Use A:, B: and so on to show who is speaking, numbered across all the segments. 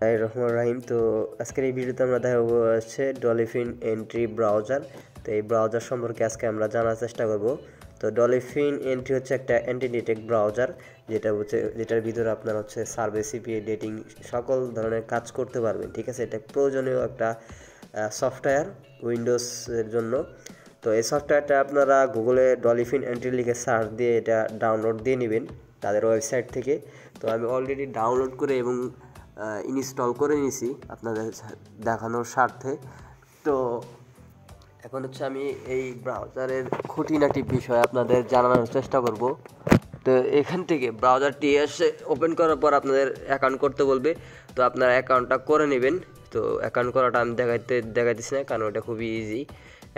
A: রহমান রাহিম। তো আজকের এই ভিডিওতে আমরা দেখাবো হচ্ছে ডলফিন এন্ট্রি ব্রাউজার। তো এই ব্রাউজার সম্পর্কে আজকে আমরা জানার চেষ্টা করব। তো ডলফিন এন্ট্রি হচ্ছে একটা অ্যান্টি ডিটেক্ট ব্রাউজার, যেটার ভিতরে আপনার হচ্ছে সার্ভে, সিপিএ, ডেটিং সকল ধরনের কাজ করতে পারবেন। ঠিক আছে, এটা প্রয়োজনীয় একটা সফটওয়্যার উইন্ডোজের জন্য। তো এই সফটওয়্যারটা আপনারা গুগলে ডলফিন এন্ট্রি লিখে সার্চ দিয়ে এটা ডাউনলোড দিয়ে নেবেন তাদের ওয়েবসাইট থেকে। তো আমি অলরেডি ডাউনলোড করে এবং ইনস্টল করে নিয়েছি আপনাদের দেখানোর স্বার্থে। তো এখন হচ্ছে আমি এই ব্রাউজারের খুঁটিনাটি বিষয় আপনাদের জানানোর চেষ্টা করব। তো এখান থেকে ব্রাউজারটি এসে ওপেন করার পর আপনাদের অ্যাকাউন্ট করতে বলবে। তো আপনারা অ্যাকাউন্টটা করে নেবেন। তো অ্যাকাউন্ট করাটা আমি দেখাইতেছি না, কারণ এটা খুবই ইজি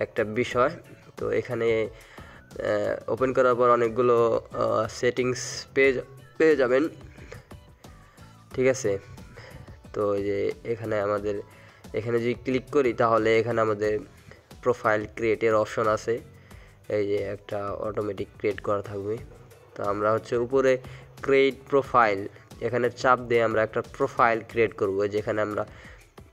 A: একটা বিষয়। তো এখানে ওপেন করার পর অনেকগুলো সেটিংস পেয়ে যাবেন। ঠিক আছে, তো এই যে এখানে যদি ক্লিক করি তাহলে এখানে আমাদের প্রোফাইল ক্রিয়েটের অপশন আছে। এই যে একটা অটোমেটিক ক্রিয়েট করা থাকবে। তো আমরা হচ্ছে উপরে ক্রিয়েট প্রোফাইল এখানে চাপ দিয়ে আমরা একটা প্রোফাইল ক্রিয়েট করব, যেখানে আমরা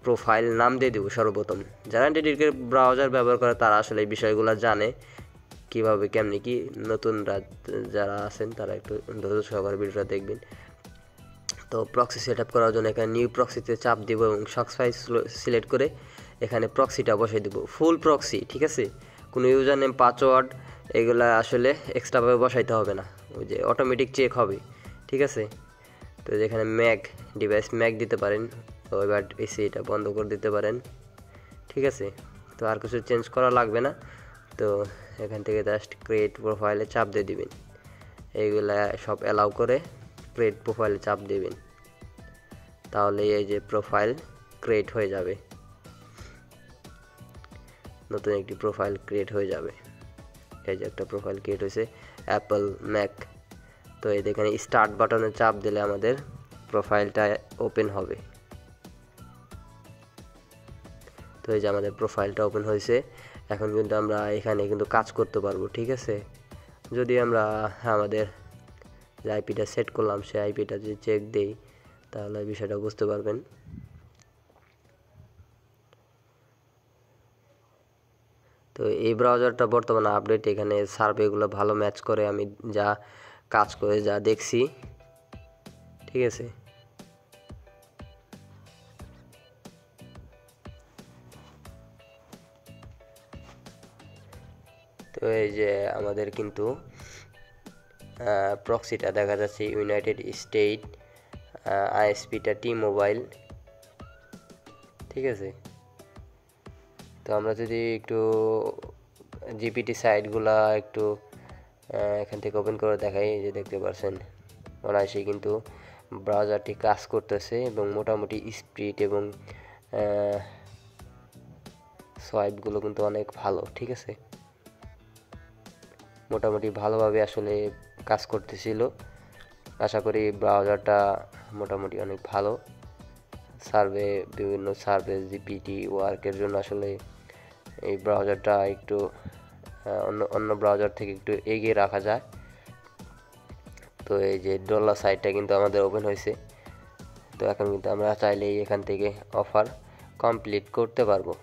A: প্রোফাইল নাম দিয়ে দেবো সর্বপ্রথম। যারা ডিটেক্ট ব্রাউজার ব্যবহার করে তারা আসলে এই বিষয়গুলো জানে কীভাবে কেমনি কি। নতুনরা যারা আছেন তারা একটু ধৈর্য সহকারে ভিডিওটা দেখবেন। তো প্রক্সি সেট আপ করার জন্য এখানে নিউ প্রক্সিতে চাপ দিব এবং সক্সফাই সিলেক্ট করে এখানে প্রক্সিটা বসিয়ে দেবো, ফুল প্রক্সি। ঠিক আছে, কোনো ইউজার নেম, পাসওয়ার্ড এগুলো আসলে এক্সট্রাভাবে বসাইতে হবে না, ওই যে অটোমেটিক চেক হবে। ঠিক আছে, তো যেখানে ডিভাইস ম্যাক দিতে পারেন। তো এবার এটা বন্ধ করে দিতে পারেন। ঠিক আছে, তো আর কিছু চেঞ্জ করা লাগবে না। তো এখান থেকে জাস্ট ক্রিয়েট প্রোফাইলে চাপ দিয়ে দিবেন। এইগুলা সব অ্যালাউ করে ক্রিয়েট প্রোফাইলে চাপ দেবেন, তাহলে এই যে প্রোফাইল ক্রিয়েট হয়ে যাবে, নতুন একটি প্রোফাইল ক্রিয়েট হয়ে যাবে। এই যে একটা প্রোফাইল ক্রিয়েট হয়েছে অ্যাপল ম্যাক। তো এই এখানে স্টার্ট বাটনে চাপ দিলে আমাদের প্রোফাইলটা ওপেন হবে। তো এই যে আমাদের প্রোফাইলটা ওপেন হয়েছে। এখন কিন্তু আমরা এখানে কিন্তু কাজ করতে পারবো। ঠিক আছে, যদি আমরা আমাদের যে আইপিটা সেট করলাম সেই আইপিটা যদি চেক দেই তাহলে বিষয়টা বুঝতে পারবেন। তো এই ব্রাউজারটা বর্তমানে আপডেট, এখানে সার্ভেগুলো ভালো ম্যাচ করে আমি যা কাজ করে যা দেখছি। ঠিক আছে, তো এই যে আমাদের কিন্তু প্রক্সিটা দেখা যাচ্ছে ইউনাইটেড স্টেট, আইএসপিটা টি-মোবাইল। ঠিক আছে, তো আমরা যদি একটু জিপিটি সাইটগুলা একটু এখান থেকে ওপেন করে দেখাই, যে দেখতে পাচ্ছেন অনায়াসেই কিন্তু ব্রাউজারটি কাজ করতেছে এবং মোটামুটি স্পিড এবং সোয়াইপগুলো কিন্তু অনেক ভালো। ঠিক আছে, মোটামুটি ভালোভাবে আসলে কাজ করতেছিল। আশা করি ব্রাউজারটা মোটামুটি অনেক ভালো। বিভিন্ন সার্ভে জিপিটি ওয়ার্কের জন্য আসলে এই ব্রাউজারটা একটু অন্য ব্রাউজার থেকে একটু এগিয়ে রাখা যায়। তো এই যে ডলার সাইটটা কিন্তু আমাদের ওপেন হয়েছে। তো এখন কিন্তু আমরা চাইলেই এখান থেকে অফার কমপ্লিট করতে পারবো।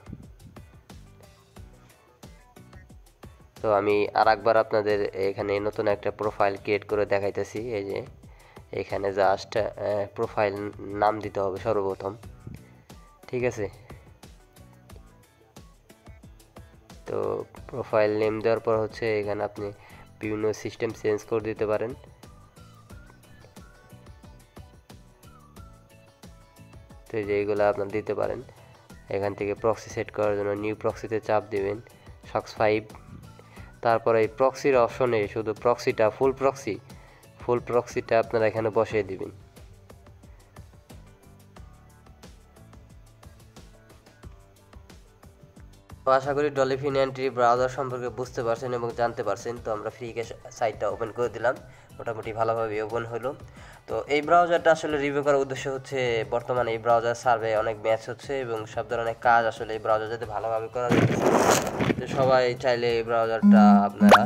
A: তো আমি আরেকবার আপনাদের এখানে নতুন একটা প্রোফাইল ক্রিয়েট করে দেখাইতেছি। এই যে এখানে জাস্ট প্রোফাইল নাম দিতে হবে সর্বপ্রথম। ঠিক আছে, তো প্রোফাইল নেম দেওয়ার পর হচ্ছে এখানে আপনি বিভিন্ন সিস্টেম চেঞ্জ করে দিতে পারেন। তো এইগুলো আপনার দিতে পারেন। এখান থেকে প্রক্সি সেট করার জন্য নিউ প্রক্সিতে চাপ দিবেন, সক্স5। তারপরে এই প্রক্সির অপশনে শুধু ফুল প্রক্সিটা আপনারা এখানে বসিয়ে দিবেন। তো আশা করি ডলফিন এন্ট্রি ব্রাউজার সম্পর্কে বুঝতে পারছেন এবং জানতে পারছেন। তো আমরা ফ্রি সাইটটা ওপেন করে দিলাম, মোটামুটি ভালোভাবে ওপেন হলো। তো এই ব্রাউজারটা আসলে রিভিউ করার উদ্দেশ্য হচ্ছে বর্তমানে এই ব্রাউজার সার্ভে অনেক ম্যাচ হচ্ছে এবং সব ধরনের কাজ আসলে এই ব্রাউজার যাতে ভালোভাবে করা যায়, সবাই চাইলে এই ব্রাউজারটা আপনারা